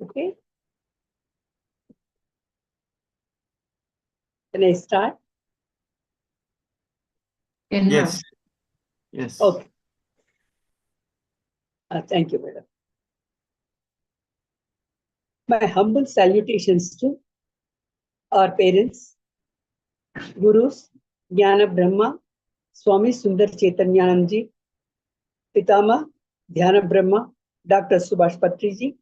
Okay. Can I start? Yes. Yes. Okay. Thank you, madam. My humble salutations to our parents, gurus, Jnana Brahma, Swami Sundar Chaitanyanandji, Pitama, Dhyana Brahma, Dr. Subhash Patriji,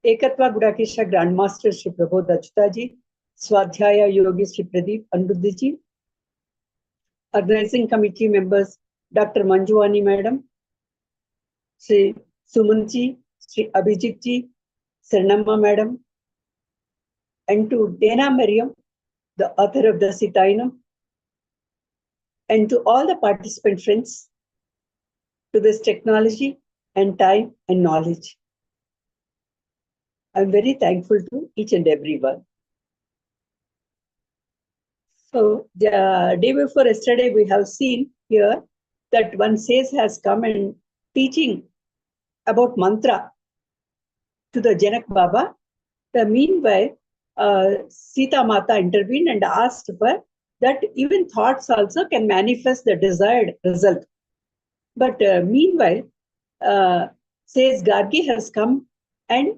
Ekathva Gudakesha grandmaster Shri Prabodh Achyutha ji, Swadhyaya yogi Shri Pradeep Anruddhiji, organizing committee members Dr. Manjuwani madam, Shri Sumanji, Shri Abhijit Sarnamma madam, and to Dana Mariam, the author of the Sitainam, and to all the participant friends, to this technology and time and knowledge. I'm very thankful to each and every one. So the day before yesterday, we have seen here that one sage has come and teaching about mantra to the Janak Baba. Meanwhile, Sita Mata intervened and asked for that even thoughts also can manifest the desired result. But meanwhile, says Gargi has come and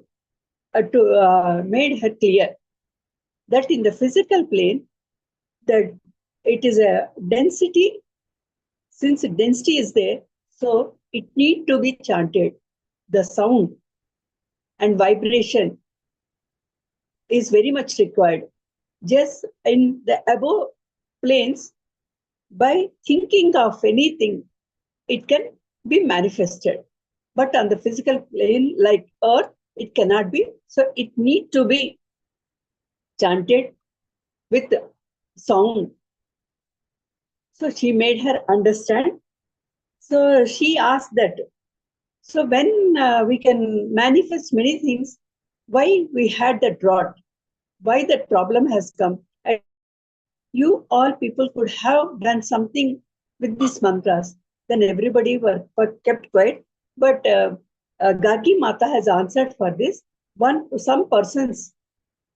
made her clear that in the physical plane, that it is a density. Since density is there, so it need to be chanted. The sound and vibration is very much required. Just in the above planes, by thinking of anything, it can be manifested. But on the physical plane, like earth, it cannot be. So it need to be chanted with sound. So she made her understand. So she asked that, so when we can manifest many things, why we had that drought? Why that problem has come? And you all people could have done something with these mantras. Then everybody were kept quiet. But Gargi Mata has answered for this. Some persons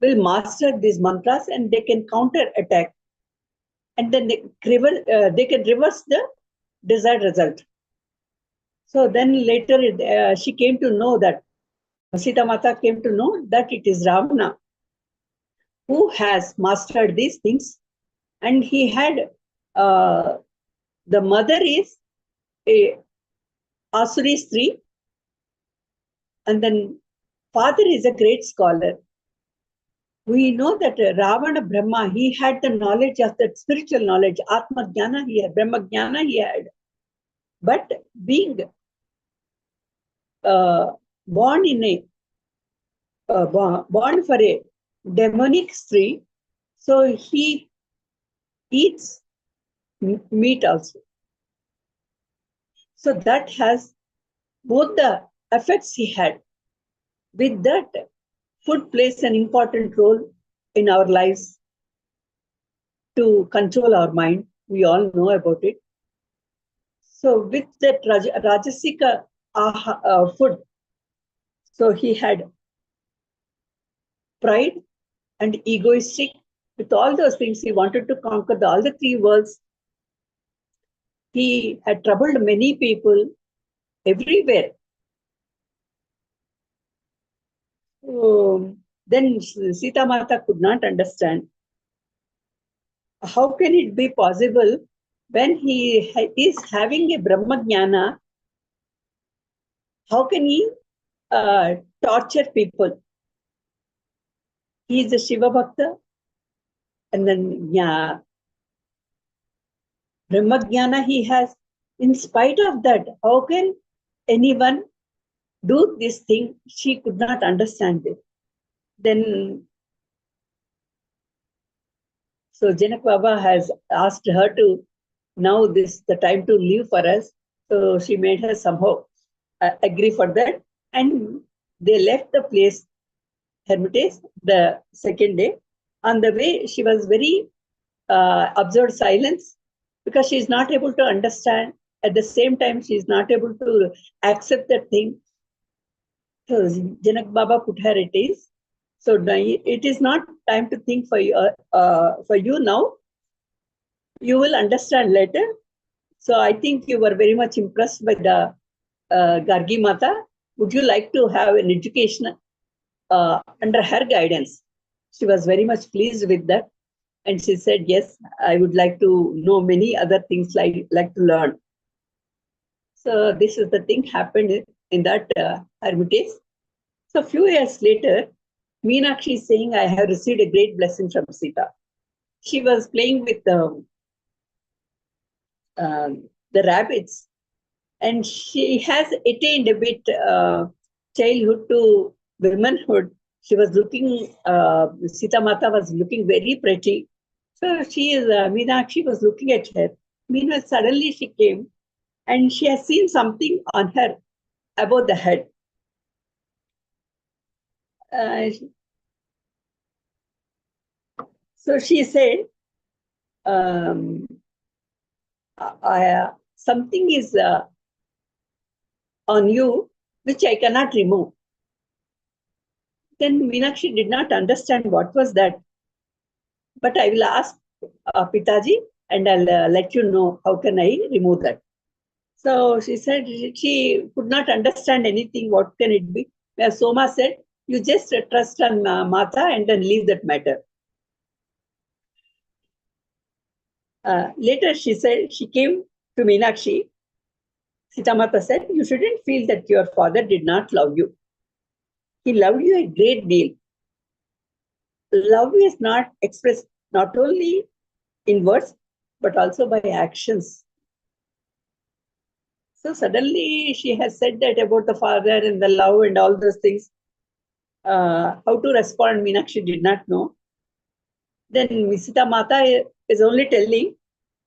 will master these mantras and they can counter attack. And then they can reverse the desired result. So then later she came to know that, Sita Mata came to know that it is Ravana who has mastered these things. And he had, the mother is a Asuri Sri, and then father is a great scholar. We know that Ravana Brahma, he had the knowledge of that spiritual knowledge, Atma Jnana he had, Brahma Jnana he had. But being born in a born for a demonic Sri, so he eats meat also. So that has both the effects he had. With that, food plays an important role in our lives to control our mind. We all know about it. So with that Rajasika food, so he had pride and egoistic. With all those things, he wanted to conquer all the three worlds. He had troubled many people everywhere. Then Sita Mata could not understand. How can it be possible when he is having a Brahma Jnana? How can he torture people? He is a Shiva Bhakta, and then Brahma Jnana he has. In spite of that, how can anyone do this thing? She could not understand it. Then, so Janak Baba has asked her to, now this the time to leave for us. So she made her somehow agree for that. And they left the place, Hermitage, the second day. On the way, she was very observed silence because she is not able to understand. At the same time, she is not able to accept that thing. So Janak Baba put her at ease. So it is not time to think for you now. You will understand later. So I think you were very much impressed by the Gargi Mata. Would you like to have an education under her guidance? She was very much pleased with that. And she said, yes, I would like to know many other things like to learn. So this is the thing happened in that hermitage. So a few years later, Meenakshi is saying, I have received a great blessing from Sita. She was playing with the rabbits, and she has attained a bit childhood to womanhood. She was looking, Sita Mata was looking very pretty. So Meenakshi was looking at her. Meanwhile, suddenly she came and she has seen something on her above the head. So she said, something is on you which I cannot remove. Then Meenakshi did not understand what was that. But I will ask Pitaji and I'll let you know how can I remove that. So she said she could not understand anything. What can it be? Soma said, you just trust on Mata and then leave that matter. Later she said, she came to Meenakshi. Sita Mata said, you shouldn't feel that your father did not love you. He loved you a great deal. Love is not expressed not only in words, but also by actions. So suddenly she has said that about the father and the love and all those things. How to respond, Meenakshi did not know. Then Sita Mata is only telling,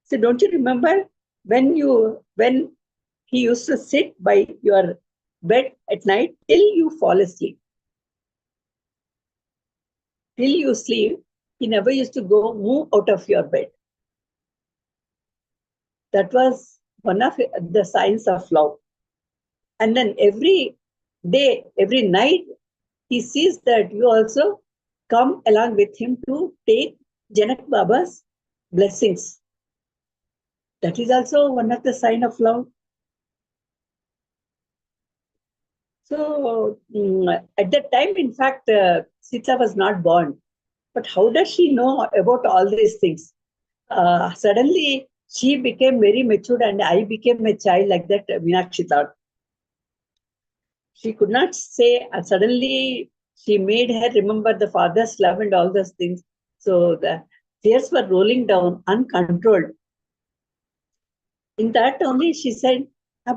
so don't you remember when he used to sit by your bed at night till you fall asleep? Till you sleep, he never used to move out of your bed. That was one of the signs of love. And then every day, every night, he sees that you also come along with him to take Janak Baba's blessings. That is also one of the sign of love. So at that time, in fact, Sita was not born. But how does she know about all these things? Suddenly, she became very mature and I became a child like that, Meenakshi thought. She could not say, suddenly she made her remember the father's love and all those things. So the tears were rolling down uncontrolled. In that only she said,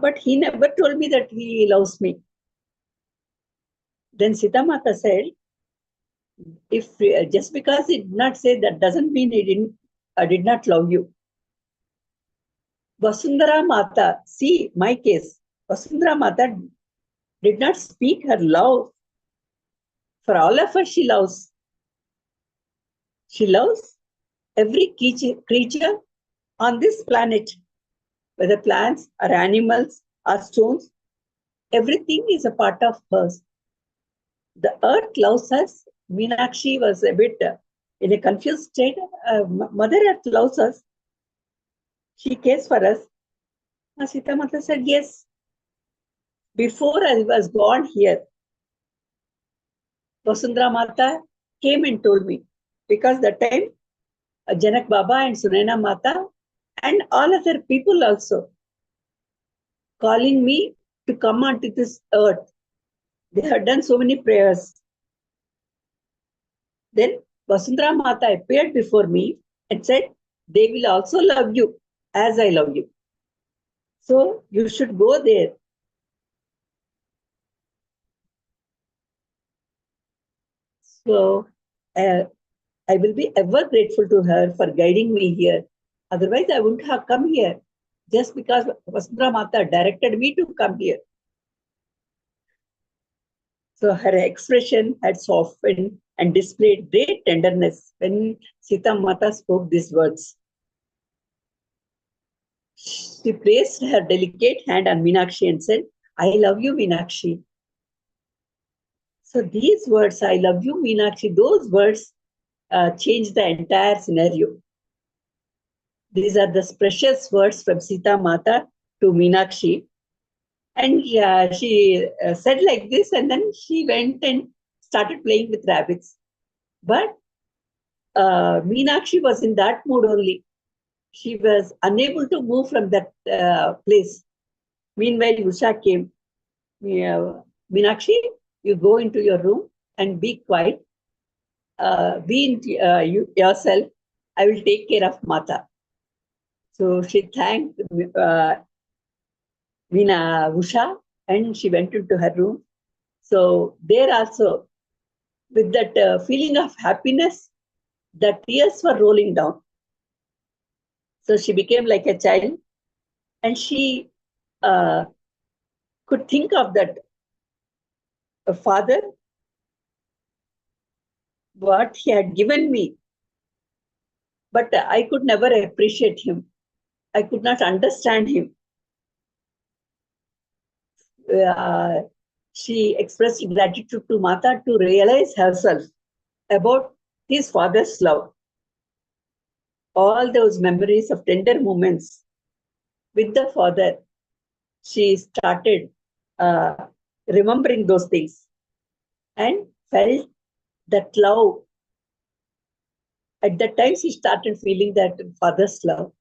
but he never told me that he loves me. Then Sita Mata said, if just because he did not say, that doesn't mean he did not love you. Vasundhara Mata, see my case, Vasundhara Mata did not speak her love. For all of us, she loves. She loves every creature on this planet, whether plants or animals or stones, everything is a part of hers. The earth loves us. Meenakshi was a bit in a confused state. Mother Earth loves us. She cares for us. Sita Mata said, yes. Before I was born here, Vasundhara Mata came and told me. Because that time, Janak Baba and Sunaina Mata and all other people also calling me to come onto this earth. They have done so many prayers. Then Vasundhara Mata appeared before me and said, they will also love you as I love you. So you should go there. So I will be ever grateful to her for guiding me here. Otherwise, I wouldn't have come here just because Vasundhara Mata directed me to come here. So her expression had softened and displayed great tenderness when Sita Mata spoke these words. She placed her delicate hand on Meenakshi and said, I love you, Meenakshi. So these words, I love you, Meenakshi, those words changed the entire scenario. These are the precious words from Sita Mata to Meenakshi. And she said like this, and then she went and started playing with rabbits. But Meenakshi was in that mood only. She was unable to move from that place. Meanwhile, Usha came. Meenakshi, you go into your room and be quiet. Be yourself. I will take care of Mata. So she thanked Usha, and she went into her room. So there also, with that feeling of happiness, the tears were rolling down. So she became like a child, and she could think of that father, what he had given me, but I could never appreciate him. I could not understand him. She expressed gratitude to Mata to realize herself about his father's love. All those memories of tender moments with the father, she started remembering those things and felt that love. At that time, she started feeling that father's love.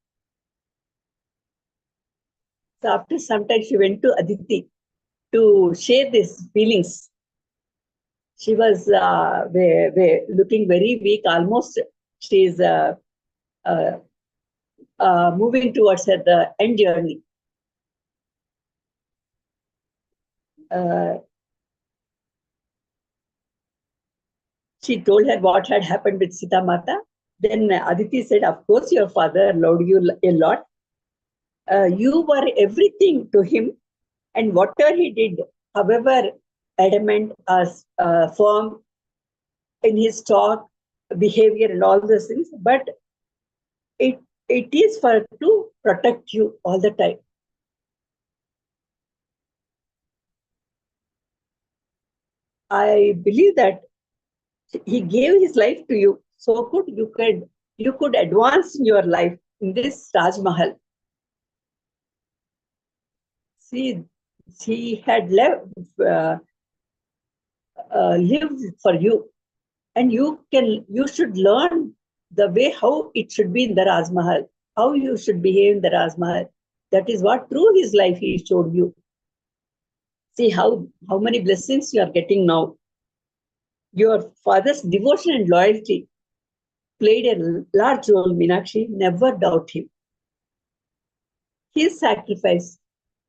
So after some time, she went to Aditi to share these feelings. She was looking very weak, almost she is moving towards the end journey. She told her what had happened with Sita Mata. Then Aditi said, of course, your father loved you a lot. You were everything to him, and whatever he did, however adamant as firm in his talk, behavior, and all those things, but it is for to protect you all the time. I believe that he gave his life to you, so you could advance in your life in this Raj Mahal. See, he had lived for you, and you should learn the way how it should be in the Raj Mahal, how you should behave in the Raj Mahal. That is what through his life he showed you. See how many blessings you are getting now. Your father's devotion and loyalty played a large role, Meenakshi. Never doubt him. His sacrifice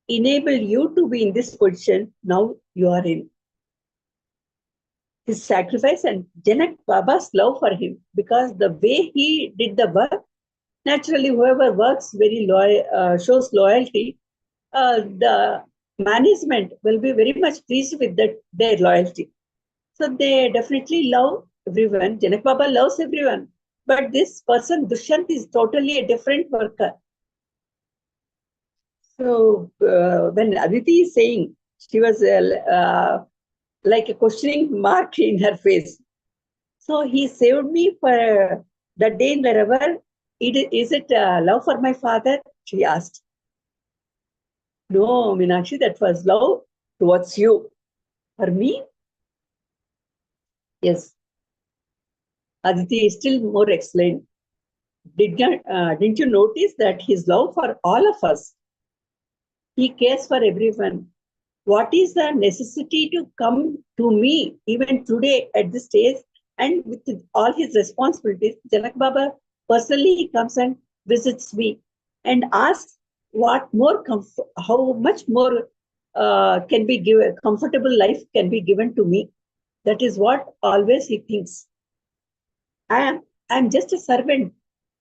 enabled you to be in this position now you are in. His sacrifice and Janak Baba's love for him, because the way he did the work, naturally, whoever works very loyal, shows loyalty, the management will be very much pleased with their loyalty. So they definitely love everyone. Janak Baba loves everyone. But this person, Dushyant, is totally a different worker. So when Aditi is saying, she was like a questioning mark in her face. So he saved me for the day in the river. Is it love for my father? She asked. No, Meenakshi, that was love towards you. For me? Yes. Aditi is still more explained. Didn't you notice that his love for all of us? He cares for everyone. What is the necessity to come to me even today at this stage, and with all his responsibilities? Janak Baba personally he comes and visits me and asks what more how much more can be given, comfortable life can be given to me. That is what always he thinks. I'm just a servant,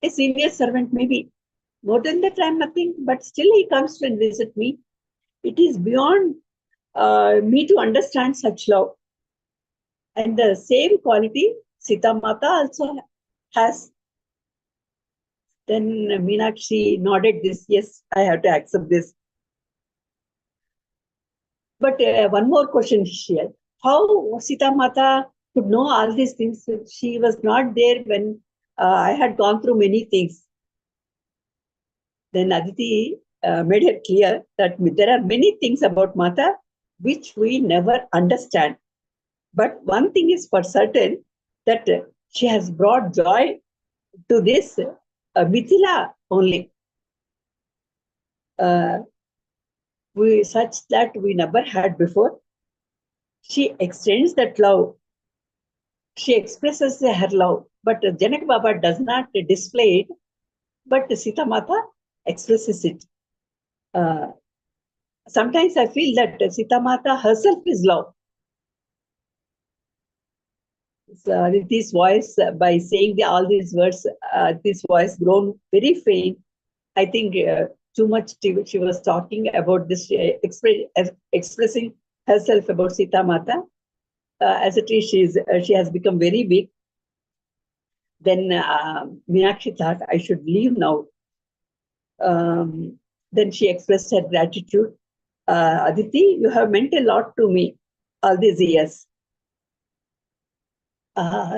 a senior servant maybe. More than that, I'm nothing, but still he comes to visit me. It is beyond me to understand such love. And the same quality Sita Mata also has. Then Meenakshi nodded this, yes, I have to accept this. But one more question she had. how Sita Mata could know all these things. She was not there when I had gone through many things. Then Aditi made it clear that there are many things about Mata which we never understand. But one thing is for certain, that she has brought joy to this Mithila only. Such that we never had before. She extends that love. She expresses her love, but Janak Baba does not display it, but Sita Mata expresses it. Sometimes I feel that Sita Mata herself is love. So this voice, by saying all these words, this voice grown very faint. I think too much she was talking about this, expressing herself about Sita Mata. As it is, she has become very big. Then Meenakshi thought, I should leave now. Then she expressed her gratitude. Aditi, you have meant a lot to me all these years.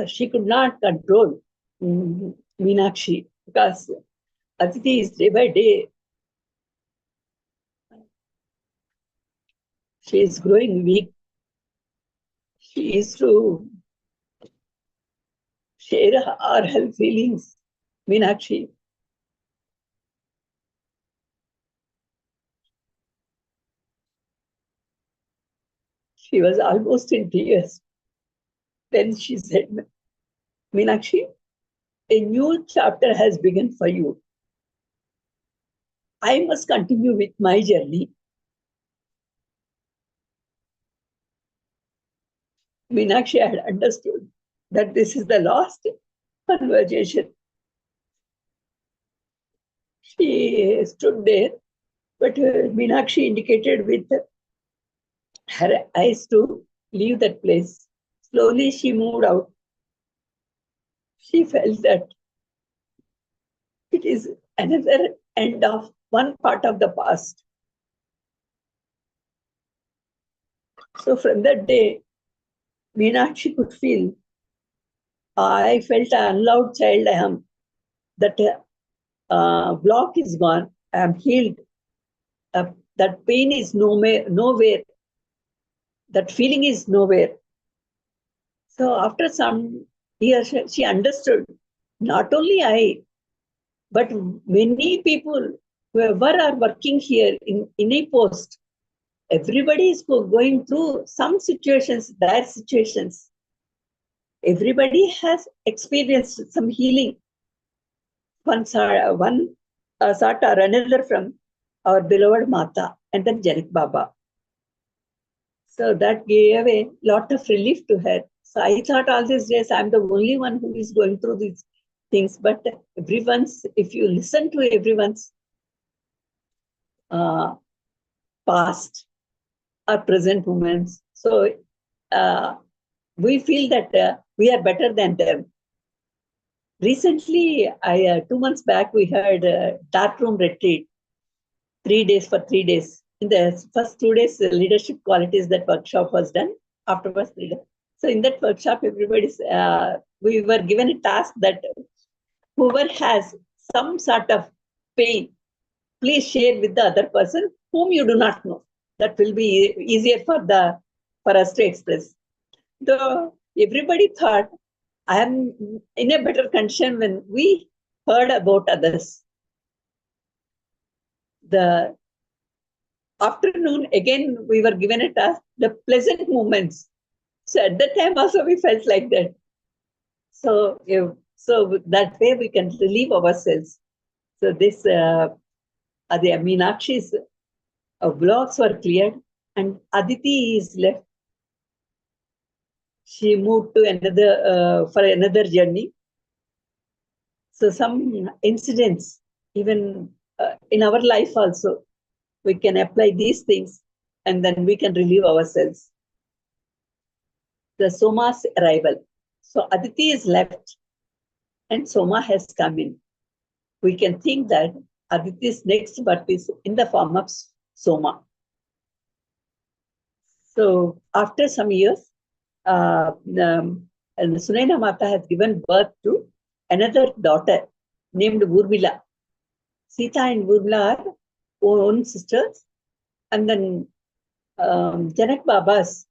She could not control Meenakshi, because Aditi is day by day, she is growing weak. She is to share her feelings, Meenakshi. She was almost in tears. Then she said, Meenakshi, a new chapter has begun for you. I must continue with my journey. Meenakshi had understood that this is the last conversation. She stood there, but Meenakshi indicated with her eyes to leave that place. Slowly she moved out. She felt that it is another end of one part of the past. So from that day, Meenakshi could feel, I felt an unloved child I am. That block is gone. I am healed. That pain is nowhere. That feeling is nowhere. So after some years, she understood, not only I, but many people, whoever are working here in a post, everybody is going through some situations, dire situations. Everybody has experienced some healing, one sort or another from our beloved Mata and then Janak Baba. So that gave a lot of relief to her. So I thought all these days I'm the only one who is going through these things. But if you listen to everyone's past or present moments, so we feel that we are better than them. Recently, 2 months back, we had a dark room retreat, 3 days for 3 days. In the first 2 days, the leadership qualities, that workshop was done. Afterwards, so in that workshop, we were given a task that whoever has some sort of pain, please share with the other person whom you do not know. That will be easier for us to express. Though everybody thought I am in a better condition when we heard about others. The afternoon, again, we were given a task, the pleasant moments. So at that time also we felt like that. So that way we can relieve ourselves. So this, Meenakshi's blocks were cleared and Aditi is left. She moved to for another journey. So some incidents, even in our life also, we can apply these things and then we can relieve ourselves. The Soma's arrival. So Aditi is left and Soma has come in. We can think that Aditi's next birth is in the form of Soma. So after some years, and Sunaina Mata has given birth to another daughter named Urmila. Sita and Urmila are own sisters. And then Janak Baba's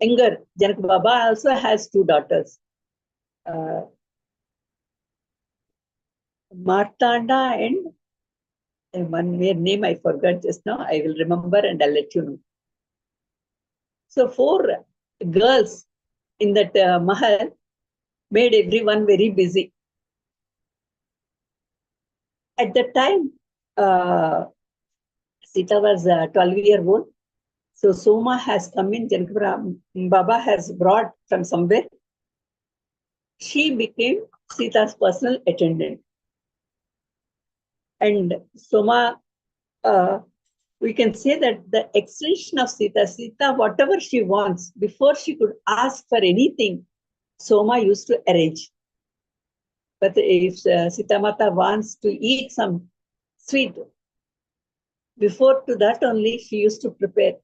younger, Janak Baba also has two daughters. Martanda and one mere name I forgot just now. I will remember and I'll let you know. So 4 girls in that mahal made everyone very busy. At that time, Sita was 12-year-old. So Soma has come in, Janak Baba has brought from somewhere. She became Sita's personal attendant. And Soma, we can say that the extension of Sita, whatever she wants, before she could ask for anything, Soma used to arrange. But if Sita Mata wants to eat some sweet, before to that only she used to prepare.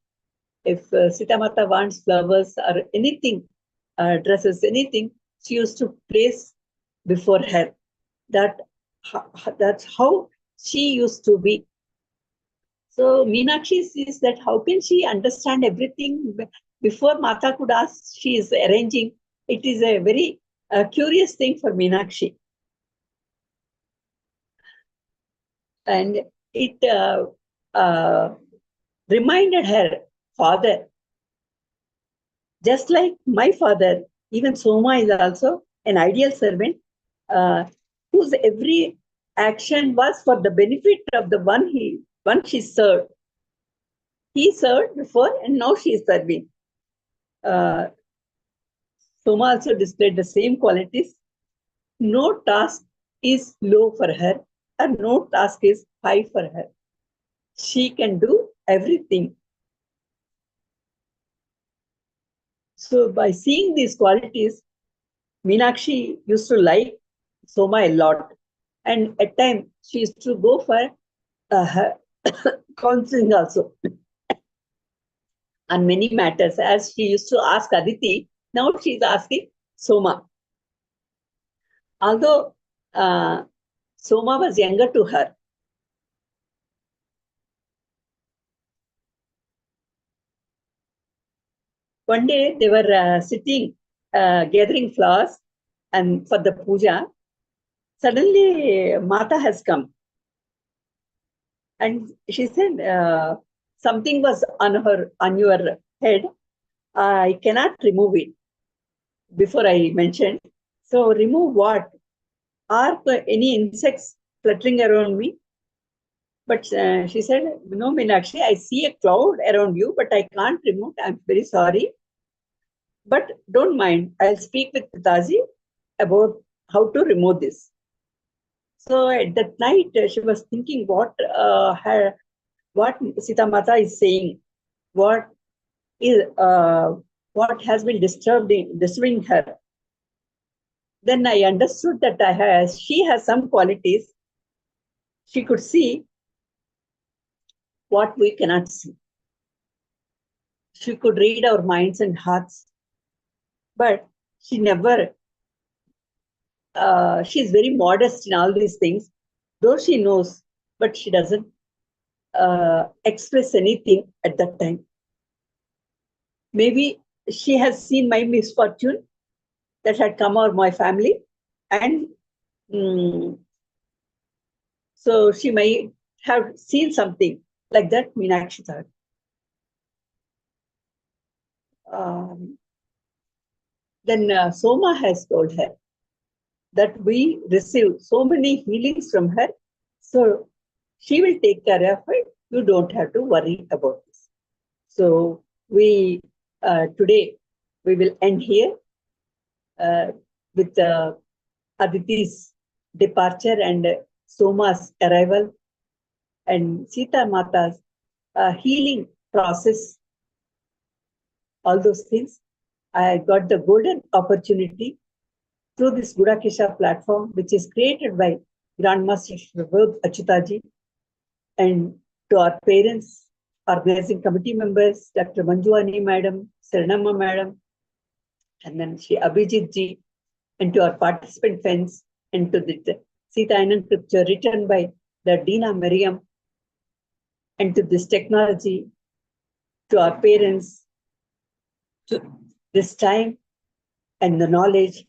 If Sita Mata wants flowers or anything, dresses, anything, she used to place before her. That's how she used to be. So Meenakshi sees that how can she understand everything before Mata could ask, she is arranging. It is a very curious thing for Meenakshi. And it reminded her father, just like my father, even Soma is also an ideal servant whose every action was for the benefit of the one she served. He served before and now she is serving. Soma also displayed the same qualities. No task is low for her and no task is high for her. She can do everything. So by seeing these qualities, Meenakshi used to like Soma a lot. And at times, she used to go for counseling also on many matters. As she used to ask Aditi, now she is asking Soma. Although Soma was younger to her, one day they were sitting, gathering flowers and for the puja. Suddenly, Mata has come. And she said, something was on your head. I cannot remove it. Before I mentioned. So remove what? Are any insects fluttering around me? But she said, no, Meenakshi, I see a cloud around you, but I can't remove. I'm very sorry. But don't mind. I'll speak with Pitaji about how to remove this. So at that night, she was thinking what Sita Mata is saying, what has been disturbing her. Then I understood that she has some qualities. She could see what we cannot see. She could read our minds and hearts, but she never. She is very modest in all these things, though she knows, but she doesn't express anything at that time. Maybe she has seen my misfortune that had come over my family, and so she might have seen something like that, Meenakshi thought. Then Soma has told her that we received so many healings from her, so she will take care of it. You don't have to worry about this. So we today we will end here with Aditi's departure and Soma's arrival and Sita Mata's healing process. All those things. I got the golden opportunity through this Gudakesha platform, which is created by Grandmaster Prabodh Achyutha, and to our parents, organizing committee members, Dr. Manjuani Madam, Saranamma Madam, and then Shri Abhijit Ji, and to our participant friends, and to the Sita Anand scripture written by the Dina Miriam, and to this technology, to our parents, to this time and the knowledge